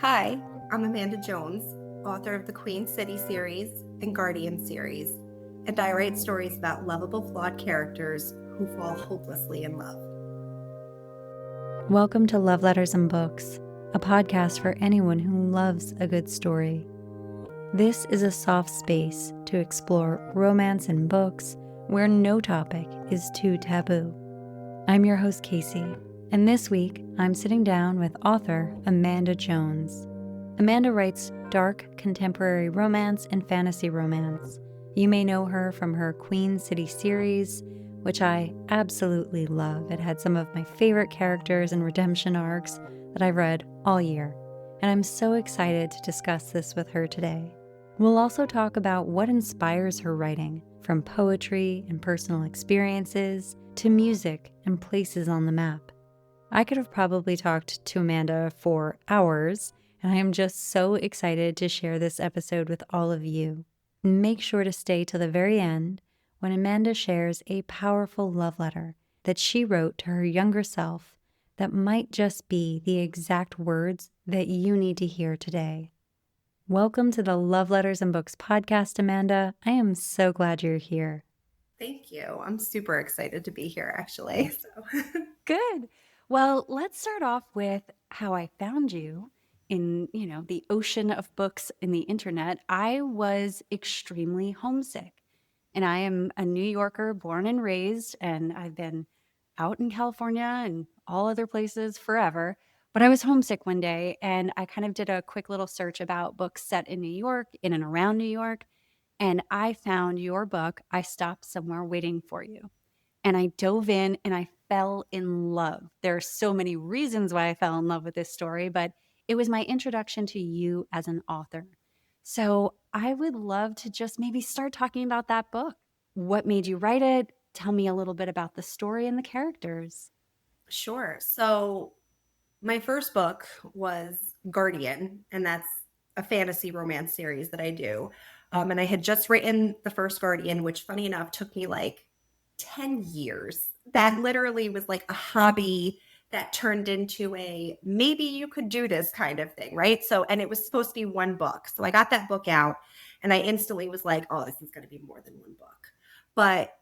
Hi, I'm Amanda Jones, author of the Queen City series and Guardian series, and I write stories about lovable, flawed characters who fall hopelessly in love. Welcome to Love Letters and Books, a podcast for anyone who loves a good story. This is a soft space to explore romance in books where no topic is too taboo. I'm your host, Casey, and this week I'm sitting down with author Amanda Jones. Amanda writes dark contemporary romance and fantasy romance. You may know her from her Queen City series, which I absolutely love. It had some of my favorite characters and redemption arcs that I've read all year, and I'm so excited to discuss this with her today. We'll also talk about what inspires her writing, from poetry and personal experiences to music and places on the map. I could have probably talked to Amanda for hours, and I am just so excited to share this episode with all of you. Make sure to stay to the very end when Amanda shares a powerful love letter that she wrote to her younger self that might just be the exact words that you need to hear today. Welcome to the Love Letters and Books podcast, Amanda. I am so glad you're here. Thank you. I'm super excited to be here, actually. Good. Well, let's start off with how I found you in, the ocean of books in the internet. I was extremely homesick. And I am a New Yorker born and raised, and I've been out in California and all other places forever. But I was homesick one day, and I kind of did a quick little search about books set in New York, in and around New York. And I found your book, I Stopped Somewhere Waiting for You. And I dove in and I fell in love. There are so many reasons why I fell in love with this story, but it was my introduction to you as an author. So I would love to just maybe start talking about that book. What made you write it? Tell me a little bit about the story and the characters. Sure. So, my first book was Guardian, and that's a fantasy romance series that I do. And I had just written the first Guardian, which, funny enough, took me like 10 years. That literally was like a hobby that turned into a maybe you could do this kind of thing, right? So, and it was supposed to be one book. So I got that book out and I instantly was like, oh, this is going to be more than one book. But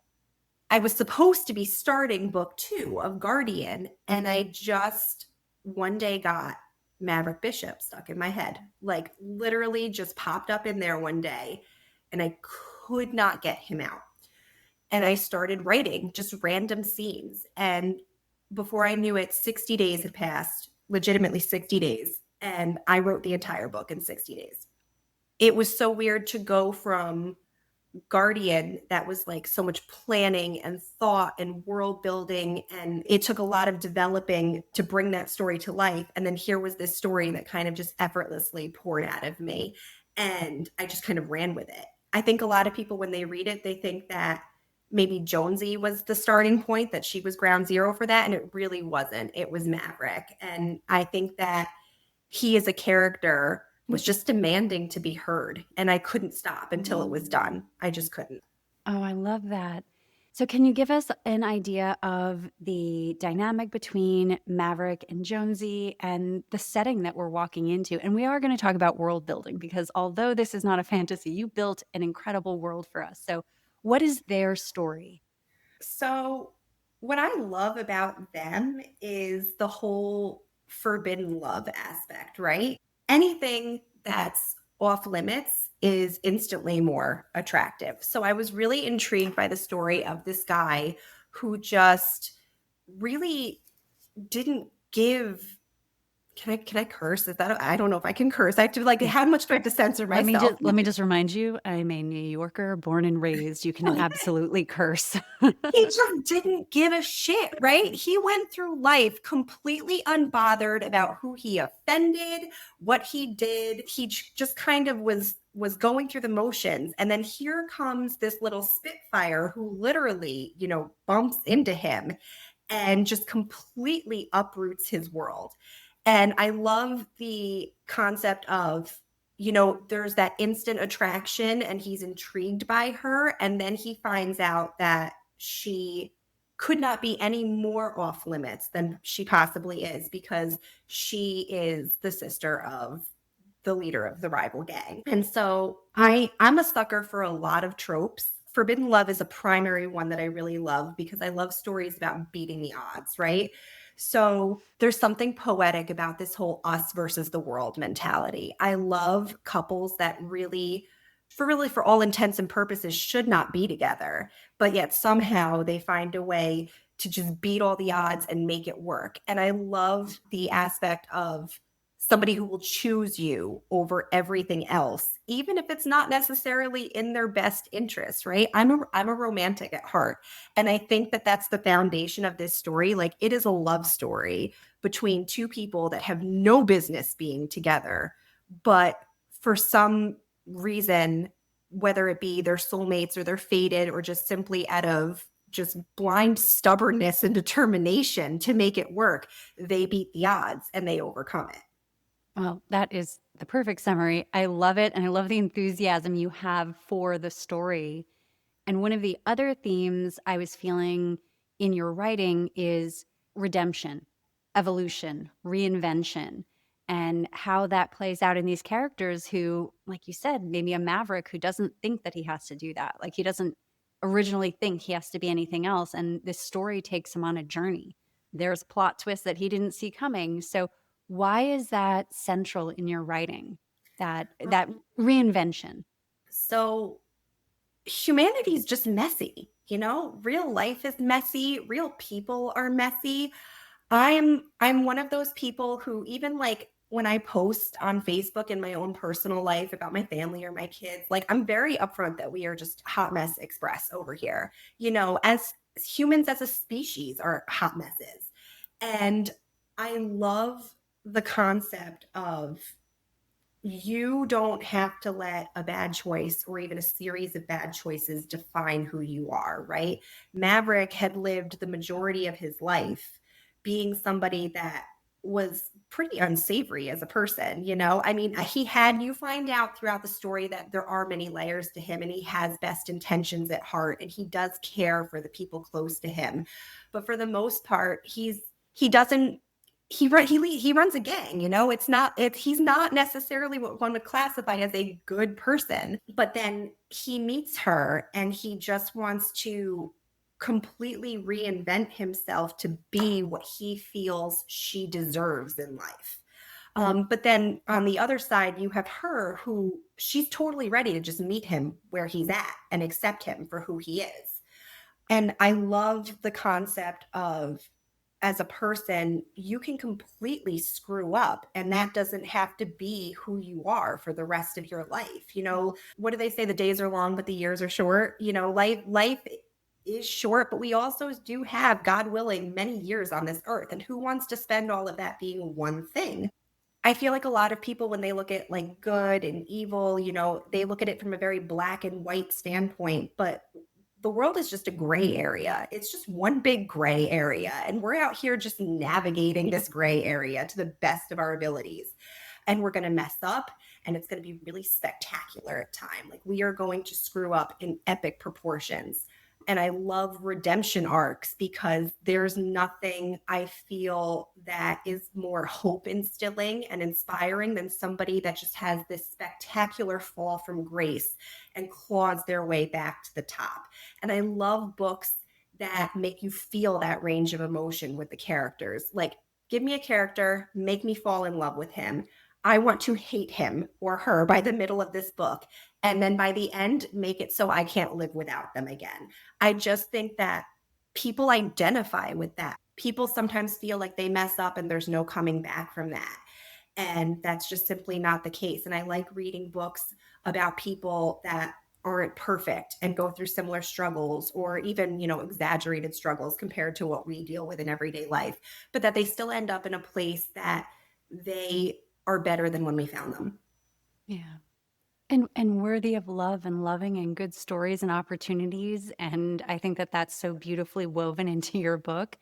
I was supposed to be starting book 2 of Guardian, and I just one day got Maverick Bishop stuck in my head. Like literally just popped up in there one day, and I could not get him out. And I started writing just random scenes. And before I knew it, 60 days had passed, legitimately 60 days. And I wrote the entire book in 60 days. It was so weird to go from Guardian that was like so much planning and thought and world building, and it took a lot of developing to bring that story to life. And then here was this story that kind of just effortlessly poured out of me, and I just kind of ran with it. I think a lot of people, when they read it, they think that maybe Jonesie was the starting point, that she was ground zero for that, and it really wasn't. It was Maverick. And I think that he as a character was just demanding to be heard, and I couldn't stop until it was done. I just couldn't. Oh, I love that. So, can you give us an idea of the dynamic between Maverick and Jonesie and the setting that we're walking into? And we are going to talk about world building because although this is not a fantasy, you built an incredible world for us. So, what is their story? So, what I love about them is the whole forbidden love aspect, right? Anything that's off limits is instantly more attractive. So, I was really intrigued by the story of this guy who just really didn't give. Can I curse? Is that I don't know if I can curse. I have to like how much do I have to censor myself? Let me just remind you, I'm a New Yorker, born and raised. You can absolutely curse. He just didn't give a shit, right? He went through life completely unbothered about who he offended, what he did. He just kind of was going through the motions. And then here comes this little spitfire who literally, bumps into him and just completely uproots his world. And I love the concept of, there's that instant attraction and he's intrigued by her. And then he finds out that she could not be any more off limits than she possibly is, because she is the sister of the leader of the rival gang. And so I'm a sucker for a lot of tropes. Forbidden love is a primary one that I really love because I love stories about beating the odds, right? So there's something poetic about this whole us versus the world mentality. I love couples that really for all intents and purposes should not be together, but yet somehow they find a way to just beat all the odds and make it work. And I love the aspect of somebody who will choose you over everything else, even if it's not necessarily in their best interest, right? I'm a romantic at heart. And I think that that's the foundation of this story. Like, it is a love story between two people that have no business being together, but for some reason, whether it be their soulmates or they're fated or just simply out of just blind stubbornness and determination to make it work, they beat the odds and they overcome it. Well, that is the perfect summary. I love it. And I love the enthusiasm you have for the story. And one of the other themes I was feeling in your writing is redemption, evolution, reinvention, and how that plays out in these characters who, like you said, maybe a Maverick who doesn't think that he has to do that. Like, he doesn't originally think he has to be anything else. And this story takes him on a journey. There's plot twists that he didn't see coming. So why is that central in your writing? That reinvention? So humanity is just messy, you know? Real life is messy, real people are messy. I'm one of those people who, even like when I post on Facebook in my own personal life about my family or my kids, like, I'm very upfront that we are just hot mess express over here. You know, as humans as a species are hot messes. And I love the concept of, you don't have to let a bad choice or even a series of bad choices define who you are, right? Maverick had lived the majority of his life being somebody that was pretty unsavory as a person, you know? I mean, you find out throughout the story that there are many layers to him, and he has best intentions at heart, and he does care for the people close to him. But for the most part, he doesn't he runs a gang, you know. He's not necessarily what one would classify as a good person, but then he meets her and he just wants to completely reinvent himself to be what he feels she deserves in life. But then on the other side, you have her, who she's totally ready to just meet him where he's at and accept him for who he is. And I love the concept of, as a person, you can completely screw up, and that doesn't have to be who you are for the rest of your life. You know, what do they say? The days are long, but the years are short. You know, life is short, but we also do have, God willing, many years on this earth. And who wants to spend all of that being one thing? I feel like a lot of people, when they look at like good and evil, you know, they look at it from a very black and white standpoint, but the world is just a gray area. It's just one big gray area. And we're out here just navigating this gray area to the best of our abilities. And we're going to mess up, and it's going to be really spectacular at time. Like, we are going to screw up in epic proportions. And I love redemption arcs because there's nothing I feel that is more hope instilling and inspiring than somebody that just has this spectacular fall from grace and claws their way back to the top. And I love books that make you feel that range of emotion with the characters. Like, give me a character, make me fall in love with him. I want to hate him or her by the middle of this book. And then by the end, make it so I can't live without them again. I just think that people identify with that. People sometimes feel like they mess up and there's no coming back from that. And that's just simply not the case. And I like reading books about people that aren't perfect and go through similar struggles, or even, you know, exaggerated struggles compared to what we deal with in everyday life, but that they still end up in a place that they are better than when we found them. Yeah. And worthy of love and loving and good stories and opportunities. And I think that that's so beautifully woven into your book,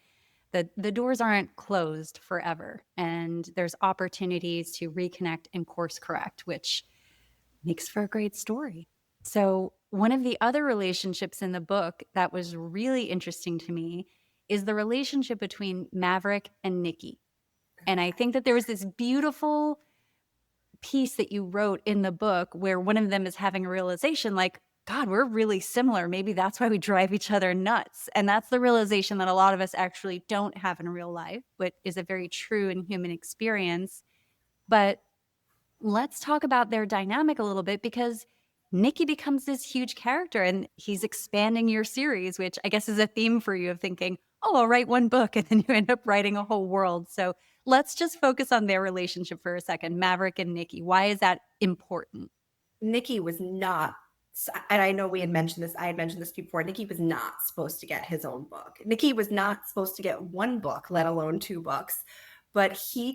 that the doors aren't closed forever. And there's opportunities to reconnect and course correct, which makes for a great story. So one of the other relationships in the book that was really interesting to me is the relationship between Maverick and Nikki. And I think that there was this beautiful piece that you wrote in the book where one of them is having a realization like, God, we're really similar. Maybe that's why we drive each other nuts. And that's the realization that a lot of us actually don't have in real life, but is a very true and human experience. But let's talk about their dynamic a little bit because Nikki becomes this huge character and he's expanding your series, which I guess is a theme for you of thinking, oh, I'll write one book and then you end up writing a whole world. So let's just focus on their relationship for a second, Maverick and Nikki. Why is that important? Nikki was not, and I know we had mentioned this, I had mentioned this before. Nikki was not supposed to get his own book. Nikki was not supposed to get one book, let alone two books. But he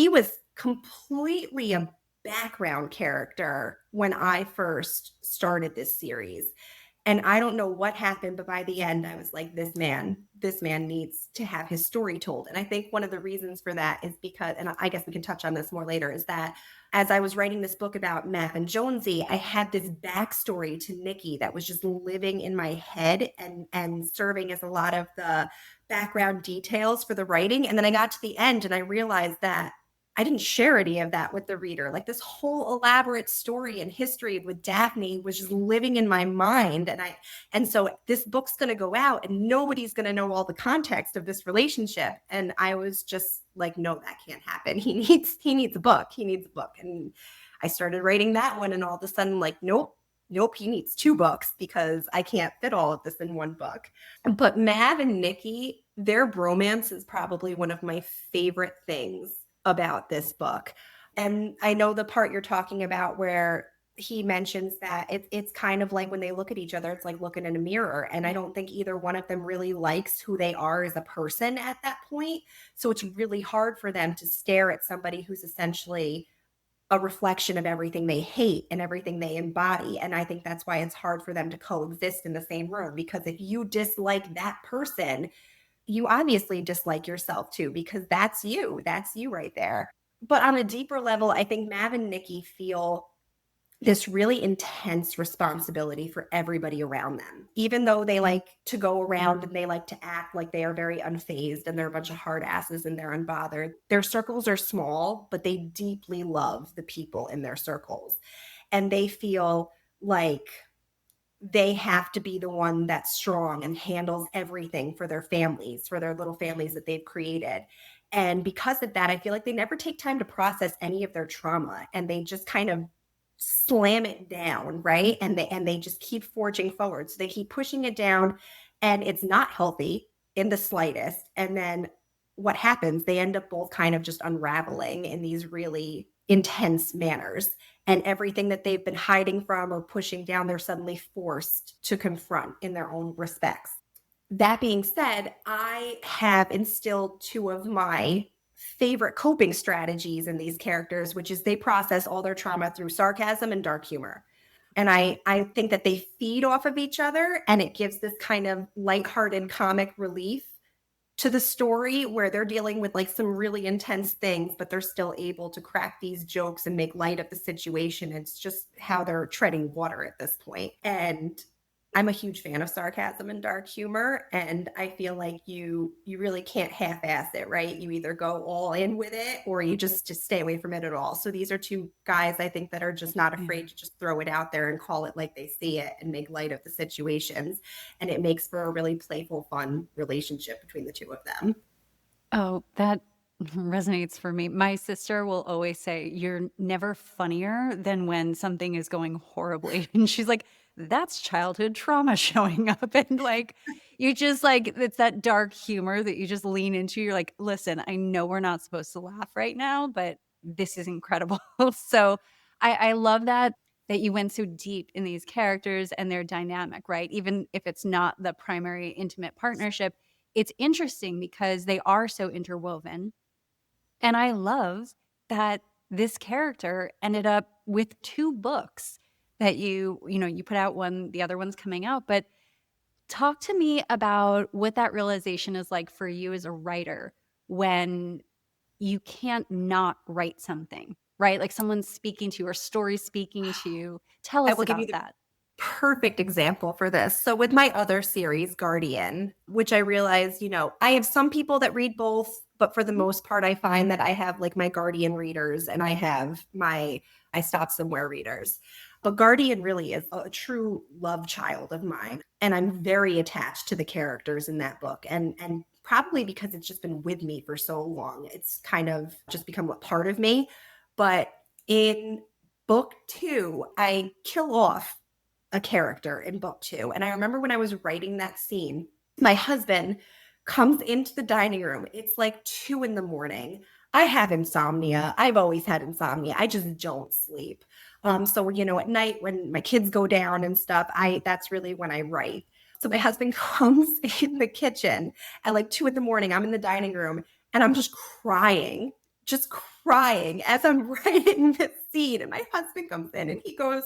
was completely a background character when I first started this series. And I don't know what happened, but by the end, I was like, this man needs to have his story told. And I think one of the reasons for that is because, and I guess we can touch on this more later, is that as I was writing this book about Matt and Jonesie, I had this backstory to Nikki that was just living in my head and serving as a lot of the background details for the writing. And then I got to the end and I realized that I didn't share any of that with the reader. Like this whole elaborate story and history with Daphne was just living in my mind. And so this book's going to go out and nobody's going to know all the context of this relationship. And I was just like, no, that can't happen. He needs a book. He needs a book. And I started writing that one. And all of a sudden, like, nope, he needs two books because I can't fit all of this in one book. But Mav and Nikki, their bromance is probably one of my favorite things about this book. And I know the part you're talking about where he mentions that it's kind of like when they look at each other, it's like looking in a mirror. And I don't think either one of them really likes who they are as a person at that point. So it's really hard for them to stare at somebody who's essentially a reflection of everything they hate and everything they embody. And I think that's why it's hard for them to coexist in the same room, because if you dislike that person, you obviously dislike yourself too, because that's you. That's you right there. But on a deeper level, I think Mav and Nikki feel this really intense responsibility for everybody around them. Even though they like to go around and they like to act like they are very unfazed and they're a bunch of hard asses and they're unbothered, their circles are small, but they deeply love the people in their circles. And they feel like they have to be the one that's strong and handles everything for their families, for their little families that they've created. And because of that, I feel like they never take time to process any of their trauma and they just kind of slam it down, right? And they just keep forging forward. So they keep pushing it down and it's not healthy in the slightest. And then what happens? They end up both kind of just unraveling in these really intense manners, and everything that they've been hiding from or pushing down, they're suddenly forced to confront in their own respects. That being said, I have instilled two of my favorite coping strategies in these characters, which is they process all their trauma through sarcasm and dark humor. And I think that they feed off of each other and it gives this kind of lighthearted comic relief to the story where they're dealing with like some really intense things, but they're still able to crack these jokes and make light of the situation. It's just how they're treading water at this point. And I'm a huge fan of sarcasm and dark humor, and I feel like you really can't half-ass it, right? You either go all in with it or you just stay away from it at all. So these are two guys I think that are just not afraid to just throw it out there and call it like they see it and make light of the situations. And it makes for a really playful, fun relationship between the two of them. Oh, that resonates for me. My sister will always say, "You're never funnier than when something is going horribly." And she's like, "That's childhood trauma showing up." And like, you just like, it's that dark humor that you just lean into. You're like, listen, I know we're not supposed to laugh right now, but this is incredible. So I love that you went so deep in these characters and their dynamic, right? Even if it's not the primary intimate partnership, it's interesting because they are so interwoven. And I love that this character ended up with two books that you put out one, the other one's coming out. But talk to me about what that realization is like for you as a writer when you can't not write something, right? Like someone's speaking to you or story speaking to you. Tell I us will give you about the that. perfect example for this. So with my other series, Guardian, which I realize, I have some people that read both, but for the most part, I find that I have like my Guardian readers and I have my I Stop Somewhere readers. But Guardian really is a true love child of mine. And I'm very attached to the characters in that book. And probably because it's just been with me for so long, it's kind of just become a part of me. But in book two, I kill off a character in book two. And I remember when I was writing that scene, my husband comes into the dining room. It's like 2 a.m. I have insomnia. I've always had insomnia. I just don't sleep. So at night when my kids go down and stuff, that's really when I write. So my husband comes in the kitchen at like 2 a.m. I'm in the dining room and I'm just crying as I'm writing this scene. And my husband comes in and he goes,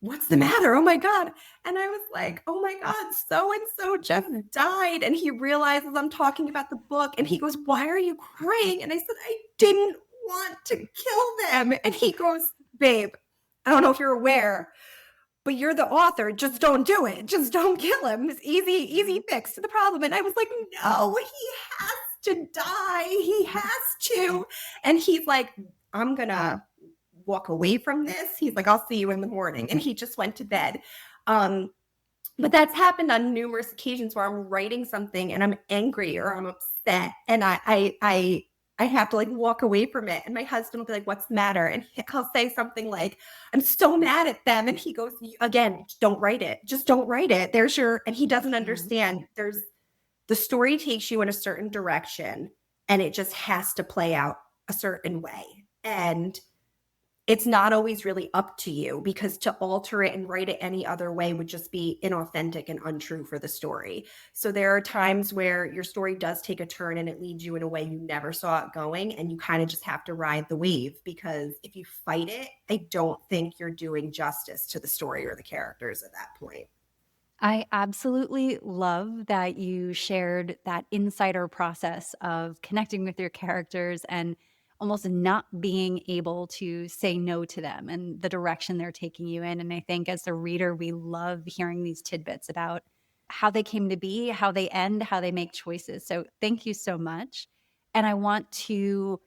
"What's the matter? Oh my God." And I was like, "Oh my God, so and so just died." And he realizes I'm talking about the book and he goes, "Why are you crying?" And I said, "I didn't want to kill them." And he goes, "Babe, I don't know if you're aware, but you're the author. Just don't do it. Just don't kill him. It's easy fix to the problem." And I was like, "No, he has to die. He has to." And he's like, "I'm going to walk away from this." He's like, "I'll see you in the morning." And he just went to bed. But that's happened on numerous occasions where I'm writing something and I'm angry or I'm upset and I have to like walk away from it. And my husband will be like, "What's the matter?" And I'll say something like, "I'm so mad at them." And he goes, "Again, don't write it. Just don't write it. There's your," and he doesn't understand. The story takes you in a certain direction and it just has to play out a certain way. And it's not always really up to you because to alter it and write it any other way would just be inauthentic and untrue for the story. So there are times where your story does take a turn and it leads you in a way you never saw it going. And you kind of just have to ride the wave because if you fight it, I don't think you're doing justice to the story or the characters at that point. I absolutely love that you shared that insider process of connecting with your characters and almost not being able to say no to them and the direction they're taking you in. And I think as a reader, we love hearing these tidbits about how they came to be, how they end, how they make choices. So thank you so much. And I want to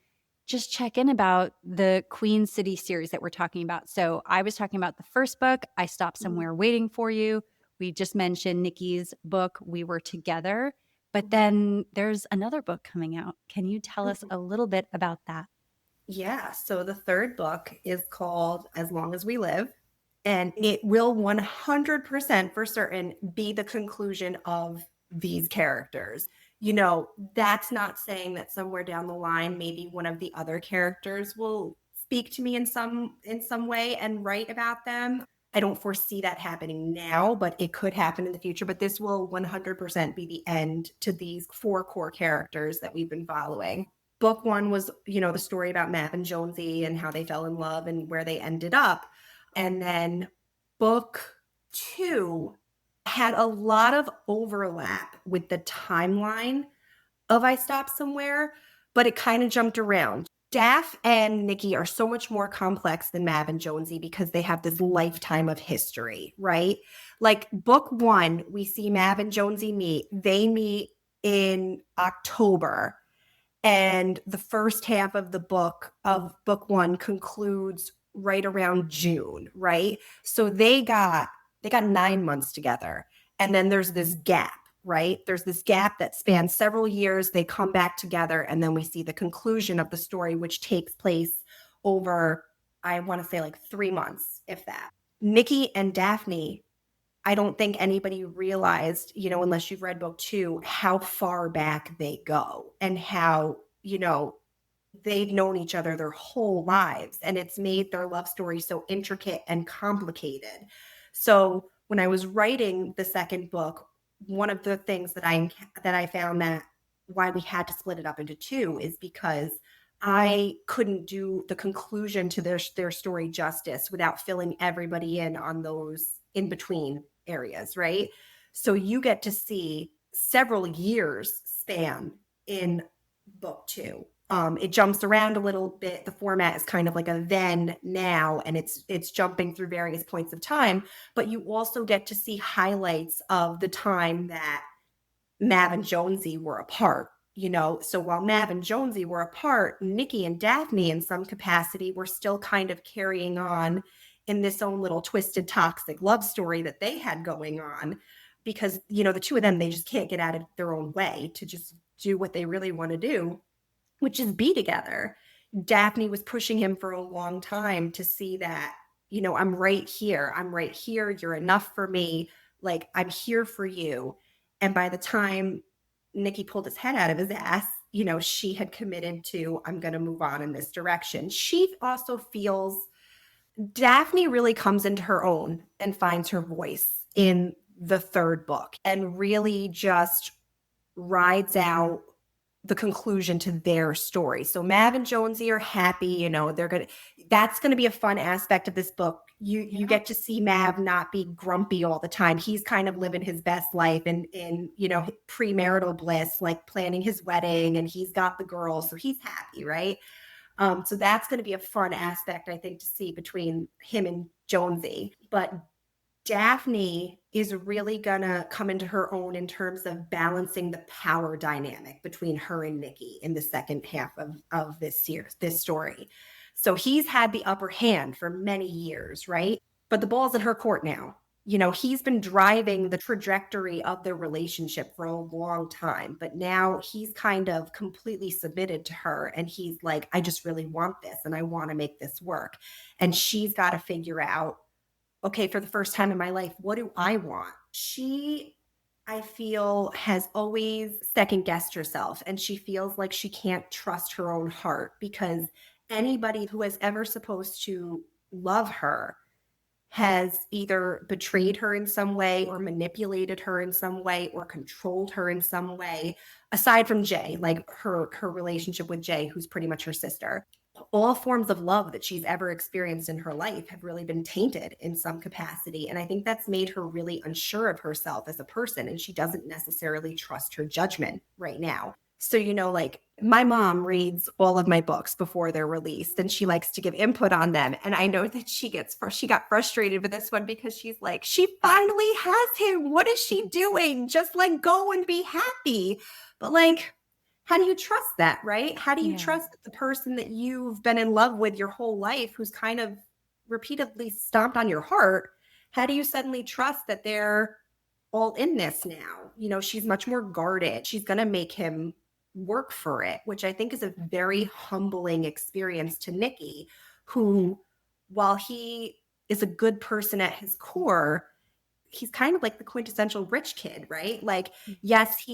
just check in about the Queen City series that we're talking about. So I was talking about the first book, I Stopped Somewhere Waiting for You. We just mentioned Nikki's book, We Were Together, but then there's another book coming out. Can you tell us a little bit about that? Yeah. So the third book is called As Long as We Live, and it will 100% for certain be the conclusion of these characters. That's not saying that somewhere down the line, maybe one of the other characters will speak to me in some way and write about them. I don't foresee that happening now, but it could happen in the future. But this will 100% be the end to these four core characters that we've been following. Book one was, the story about Matt and Jonesie and how they fell in love and where they ended up. And then book two had a lot of overlap with the timeline of I Stopped Somewhere, but it kind of jumped around. Daff and Nikki are so much more complex than Mav and Jonesy because they have this lifetime of history, right? Like book one, we see Mav and Jonesy meet. They meet in October and the first half of the book one concludes right around June, right? So they got 9 months together. And then there's this gap, right? There's this gap that spans several years. They come back together and then we see the conclusion of the story, which takes place over, I want to say like 3 months, if that. Nikki and Daphne, I don't think anybody realized, unless you've read book two, how far back they go and how, they've known each other their whole lives. And it's made their love story so intricate and complicated. So when I was writing the second book, one of the things that I found that why we had to split it up into two is because I couldn't do the conclusion to their story justice without filling everybody in on those in between areas, right? So you get to see several years span in book two. It jumps around a little bit. The format is kind of like a then now, and it's jumping through various points of time, but you also get to see highlights of the time that Mav and Jonesie were apart. So while Mav and Jonesie were apart, Nikki and Daphne, in some capacity, were still kind of carrying on in this own little twisted, toxic love story that they had going on. Because, the two of them, they just can't get out of their own way to just do what they really want to do, which is be together. Daphne was pushing him for a long time to see that, I'm right here. I'm right here. You're enough for me. Like, I'm here for you. And by the time Nikki pulled his head out of his ass, she had committed to, I'm going to move on in this direction. She also feels Daphne really comes into her own and finds her voice in the third book and really just rides out the conclusion to their story. So Mav and Jonesy are happy, that's gonna be a fun aspect of this book. You get to see Mav not be grumpy all the time. He's kind of living his best life in premarital bliss, like planning his wedding, and he's got the girls, so he's happy, right? So that's gonna be a fun aspect, I think, to see between him and Jonesy. But Daphne is really gonna come into her own in terms of balancing the power dynamic between her and Nikki in the second half of this story. So he's had the upper hand for many years, right? But the ball's in her court now. He's been driving the trajectory of their relationship for a long time, but now he's kind of completely submitted to her. And he's like, I just really want this and I want to make this work. And she's got to figure out, okay, for the first time in my life, what do I want? She, I feel, has always second guessed herself, and she feels like she can't trust her own heart because anybody who has ever supposed to love her has either betrayed her in some way or manipulated her in some way or controlled her in some way, aside from Jay, like her relationship with Jay, who's pretty much her sister. All forms of love that she's ever experienced in her life have really been tainted in some capacity. And I think that's made her really unsure of herself as a person. And she doesn't necessarily trust her judgment right now. So, like my mom reads all of my books before they're released and she likes to give input on them. And I know that she got frustrated with this one because she's like, she finally has him. What is she doing? Just let go and be happy. But like, how do you trust that, right? How do you trust the person that you've been in love with your whole life, who's kind of repeatedly stomped on your heart? How do you suddenly trust that they're all in this now? She's much more guarded. She's going to make him work for it, which I think is a very humbling experience to Nikki, who, while he is a good person at his core, he's kind of like the quintessential rich kid, right? Like, yes,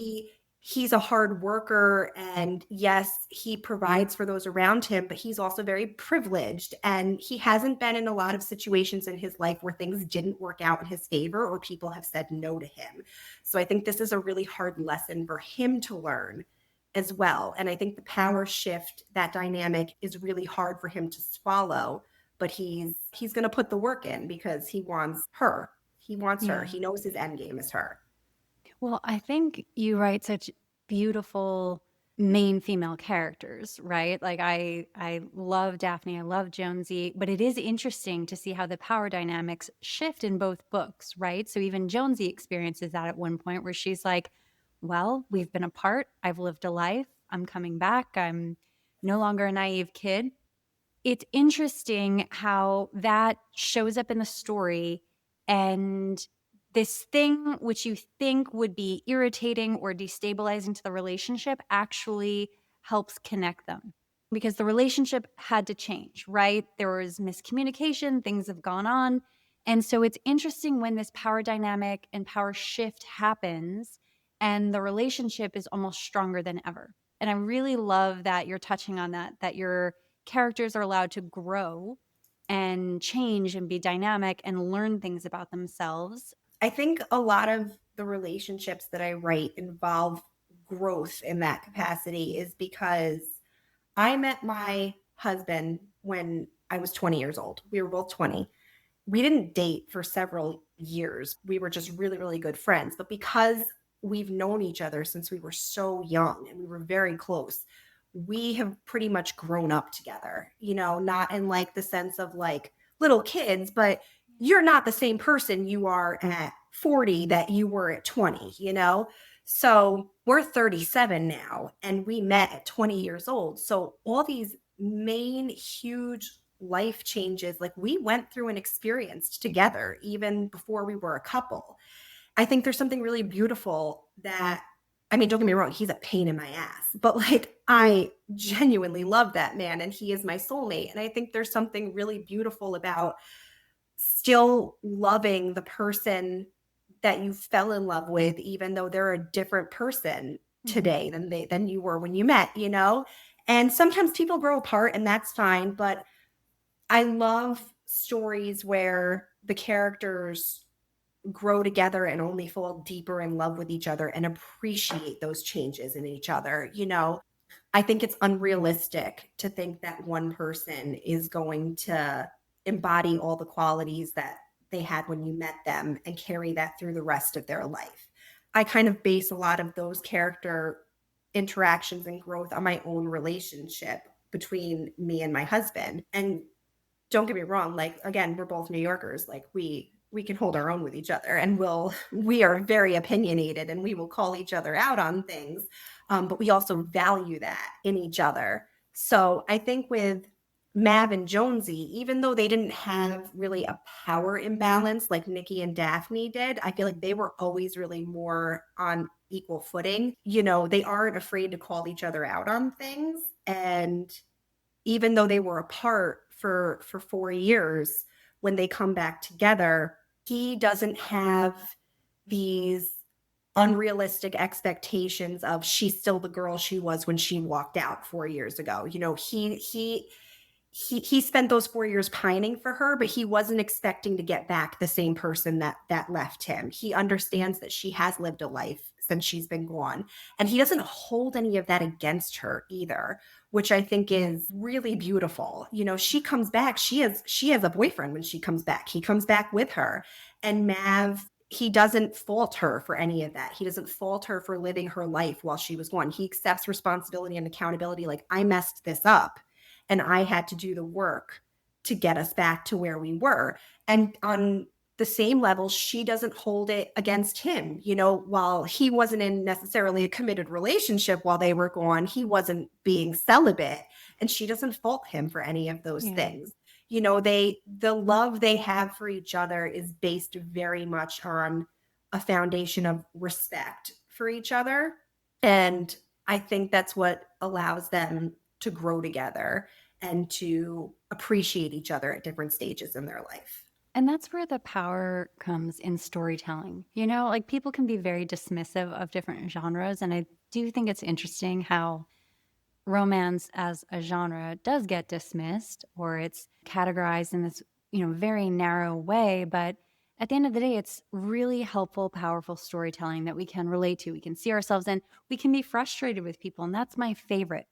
he's a hard worker and yes, he provides for those around him, but he's also very privileged and he hasn't been in a lot of situations in his life where things didn't work out in his favor or people have said no to him. So I think this is a really hard lesson for him to learn as well. And I think the power shift, that dynamic is really hard for him to swallow, but he's going to put the work in because he wants her. He wants her. He knows his end game is her. Well, I think you write such beautiful main female characters, right? Like I love Daphne, I love Jonesy, but it is interesting to see how the power dynamics shift in both books, right? So even Jonesy experiences that at one point where she's like, well, we've been apart, I've lived a life, I'm coming back, I'm no longer a naive kid. It's interesting how that shows up in the story, and this thing which you think would be irritating or destabilizing to the relationship actually helps connect them because the relationship had to change, right? There was miscommunication, things have gone on. And so it's interesting when this power dynamic and power shift happens and the relationship is almost stronger than ever. And I really love that you're touching on that your characters are allowed to grow and change and be dynamic and learn things about themselves. I think a lot of the relationships that I write involve growth in that capacity is because I met my husband when I was 20 years old. We were both 20. We didn't date for several years. We were just really, really good friends. But because we've known each other since we were so young and we were very close, we have pretty much grown up together, not in like the sense of like little kids, but you're not the same person you are at 40 that you were at 20. So we're 37 now and we met at 20 years old. So all these main huge life changes, like we went through and experienced together even before we were a couple. I think there's something really beautiful that, I mean, don't get me wrong, he's a pain in my ass, but like I genuinely love that man and he is my soulmate. And I think there's something really beautiful about still loving the person that you fell in love with, even though they're a different person today than you were when you met. And sometimes people grow apart and that's fine, but I love stories where the characters grow together and only fall deeper in love with each other and appreciate those changes in each other. I think it's unrealistic to think that one person is going to embody all the qualities that they had when you met them and carry that through the rest of their life. I kind of base a lot of those character interactions and growth on my own relationship between me and my husband. And don't get me wrong, like again, we're both New Yorkers, like we can hold our own with each other and we are very opinionated and we will call each other out on things, but we also value that in each other. So I think with Mav and Jonesy, even though they didn't have really a power imbalance like Nikki and Daphne did, I feel like they were always really more on equal footing. They aren't afraid to call each other out on things. And even though they were apart for 4 years, when they come back together, he doesn't have these unrealistic expectations of she's still the girl she was when she walked out 4 years ago. He spent those 4 years pining for her, but he wasn't expecting to get back the same person that left him. He understands that she has lived a life since she's been gone, and he doesn't hold any of that against her either, which I think is really beautiful. She comes back, she has a boyfriend when she comes back. He comes back with her, and Mav, he doesn't fault her for any of that. He doesn't fault her for living her life while she was gone. He accepts responsibility and accountability. Like, I messed this up and I had to do the work to get us back to where we were. And on the same level, she doesn't hold it against him. While he wasn't in necessarily a committed relationship while they were gone, he wasn't being celibate, and she doesn't fault him for any of those things. The love they have for each other is based very much on a foundation of respect for each other. And I think that's what allows them to grow together and to appreciate each other at different stages in their life. And that's where the power comes in storytelling. Like people can be very dismissive of different genres. And I do think it's interesting how romance as a genre does get dismissed or it's categorized in this, very narrow way. But at the end of the day, it's really helpful, powerful storytelling that we can relate to. We can see ourselves in, we can be frustrated with people. And that's my favorite.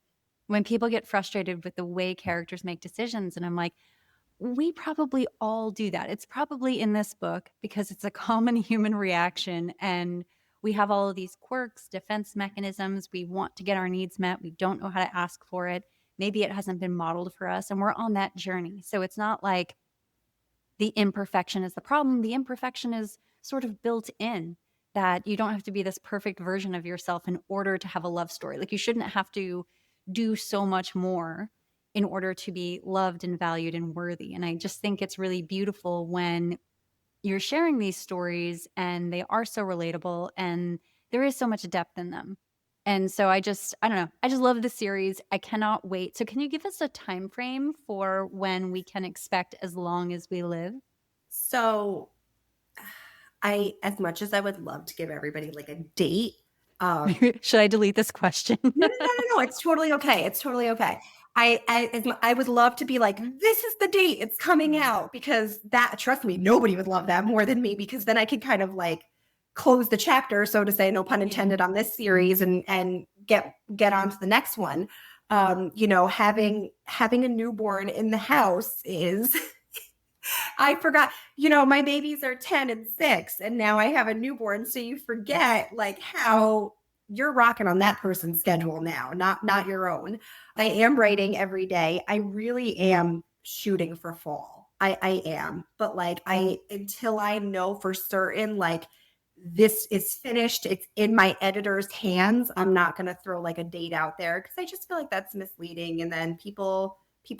When people get frustrated with the way characters make decisions, and I'm like, we probably all do that. It's probably in this book because it's a common human reaction. And we have all of these quirks, defense mechanisms. We want to get our needs met. We don't know how to ask for it. Maybe it hasn't been modeled for us. And we're on that journey. So it's not like the imperfection is the problem. The imperfection is sort of built in, that you don't have to be this perfect version of yourself in order to have a love story. Like you shouldn't have to do so much more in order to be loved and valued and worthy. And I just think it's really beautiful when you're sharing these stories and they are so relatable and there is so much depth in them. And so I don't know. I just love the series. I cannot wait. So can you give us a time frame for when we can expect As Long as We Live? So as much as I would love to give everybody like a date, should I delete this question? No. It's totally okay. It's totally okay. I would love to be like, this is the date it's coming out, because that, trust me, nobody would love that more than me, because then I could kind of like close the chapter, so to say, no pun intended, on this series and get on to the next one. Having a newborn in the house is I forgot, my babies are 10 and 6, and now I have a newborn. So you forget like how you're rocking on that person's schedule now, not your own. I am writing every day. I really am shooting for fall. I am. But like I until I know for certain like this is finished, it's in my editor's hands, I'm not going to throw like a date out there because I just feel like that's misleading and then people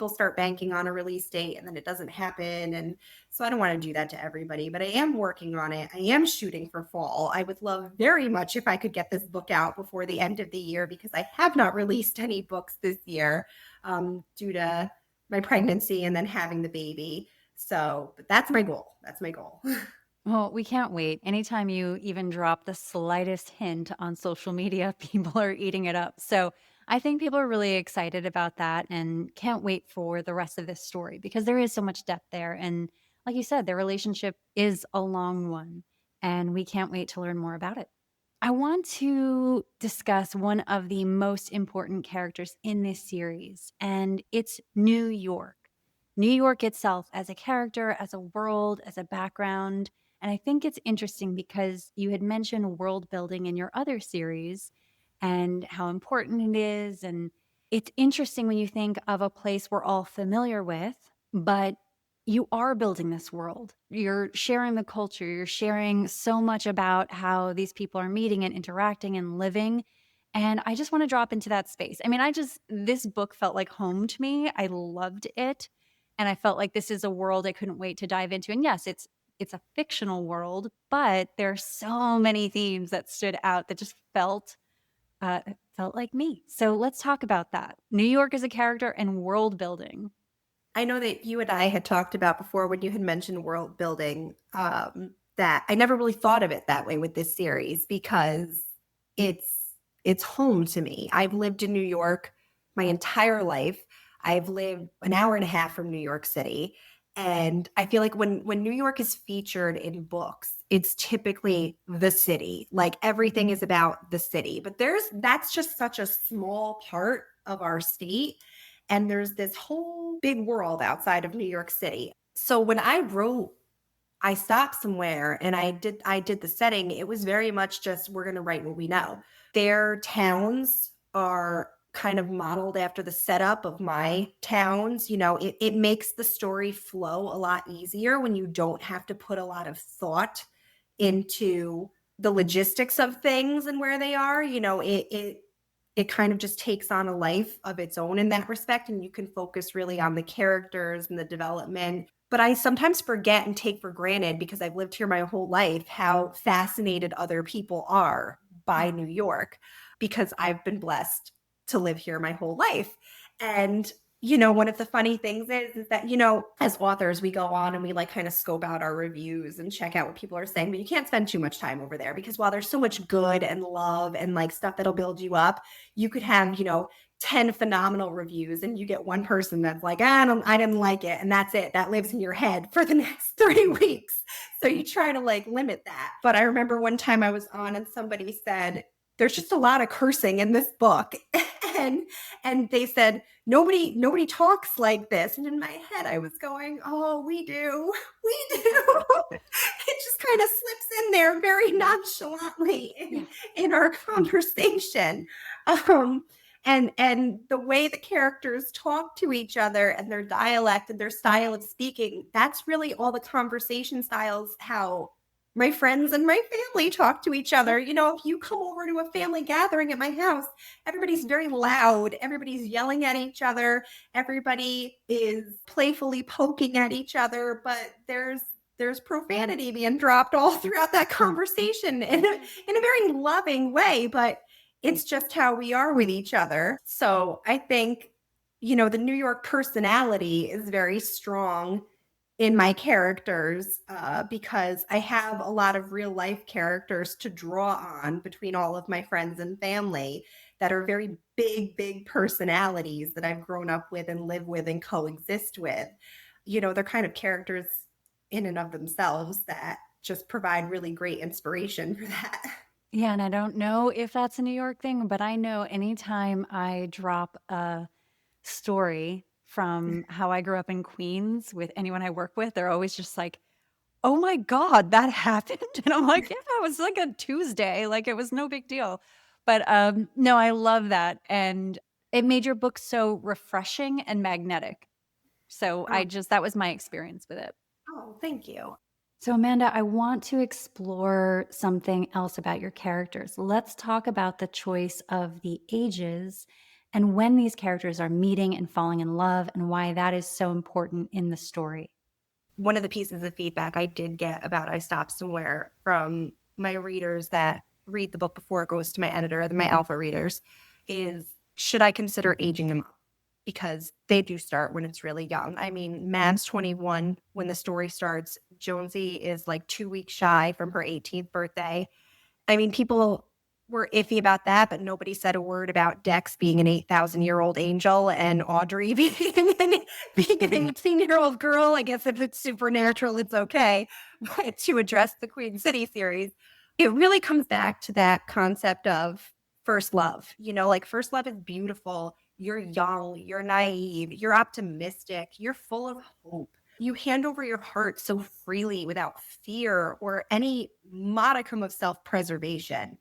start banking on a release date and then it doesn't happen and so I don't want to do that to everybody, but I am working on it. I am shooting for fall. I would love very much if I could get this book out before the end of the year because I have not released any books this year due to my pregnancy and then having the baby. So, but that's my goal. That's my goal. Well, we can't wait. Anytime you even drop the slightest hint on social media, people are eating it up. So I think people are really excited about that and can't wait for the rest of this story because there is so much depth there. And like you said, their relationship is a long one, and we can't wait to learn more about it. I want to discuss one of the most important characters in this series, and it's New York. New York itself as a character, as a world, as a background. And I think it's interesting because you had mentioned world building in your other series and how important it is. And it's interesting when you think of a place we're all familiar with, but you are building this world. You're sharing the culture. You're sharing so much about how these people are meeting and interacting and living. And I just want to drop into that space. I mean, this book felt like home to me. I loved it. And I felt like this is a world I couldn't wait to dive into. And yes, it's a fictional world, but there are so many themes that stood out that just felt like me. So let's talk about that. New York as a character and world building. I know that you and I had talked about before when you had mentioned world building, that I never really thought of it that way with this series because it's it's home to me. I've lived in New York my entire life. I've lived an hour and a half from New York City. And I feel like when New York is featured in books, it's typically the city. Like everything is about the city. But that's just such a small part of our state and there's this whole big world outside of New York City. So when I wrote I stopped somewhere and I did the setting, it was very much just we're going to write what we know. Their towns are kind of modeled after the setup of my towns. You know, it makes the story flow a lot easier when you don't have to put a lot of thought into the logistics of things and where they are. You know, it kind of just takes on a life of its own in that respect and you can focus really on the characters and the development. But I sometimes forget and take for granted because I've lived here my whole life how fascinated other people are by New York because I've been blessed to live here my whole life. And one of the funny things is that, as authors, we go on and we like kind of scope out our reviews and check out what people are saying, but you can't spend too much time over there because while there's so much good and love and like stuff that'll build you up, you could have, 10 phenomenal reviews and you get one person that's like, I didn't like it. And that's it. That lives in your head for the next 3 weeks. So you try to like limit that. But I remember one time I was on and somebody said, there's just a lot of cursing in this book. and they said, nobody talks like this. And in my head, I was going, oh, we do. We do. It just kind of slips in there very nonchalantly in our conversation. And the way the characters talk to each other and their dialect and their style of speaking, that's really all the conversation styles, how my friends and my family talk to each other. If you come over to a family gathering at my house, everybody's very loud. Everybody's yelling at each other. Everybody is playfully poking at each other, but there's profanity being dropped all throughout that conversation in a very loving way, but it's just how we are with each other. So I think, the New York personality is very strong in my characters because I have a lot of real life characters to draw on between all of my friends and family that are very big, big personalities that I've grown up with and live with and coexist with. They're kind of characters in and of themselves that just provide really great inspiration for that. Yeah, and I don't know if that's a New York thing, but I know anytime I drop a story from how I grew up in Queens with anyone I work with, they're always just like, oh my God, that happened. And I'm like, yeah, it was like a Tuesday. Like it was no big deal. But no, I love that. And it made your book so refreshing and magnetic. So Oh, that was my experience with it. oh, thank you. So, Amanda, I want to explore something else about your characters. Let's talk about the choice of the ages and when these characters are meeting and falling in love and why that is so important in the story. One of the pieces of feedback I did get about I Stopped Somewhere from my readers that read the book before it goes to my editor, my alpha readers, is should I consider aging them up? Because they do start when it's really young. I mean, Mav's 21 when the story starts. Jonesie is like 2 weeks shy from her 18th birthday. I mean, people were iffy about that, but nobody said a word about Dex being an 8,000-year-old angel and Audrey being an 18-year-old girl. I guess if it's supernatural, it's okay. But to address the Queen City series, it really comes back to that concept of first love. Like first love is beautiful. You're young, you're naive, you're optimistic, you're full of hope. You hand over your heart so freely without fear or any modicum of self-preservation.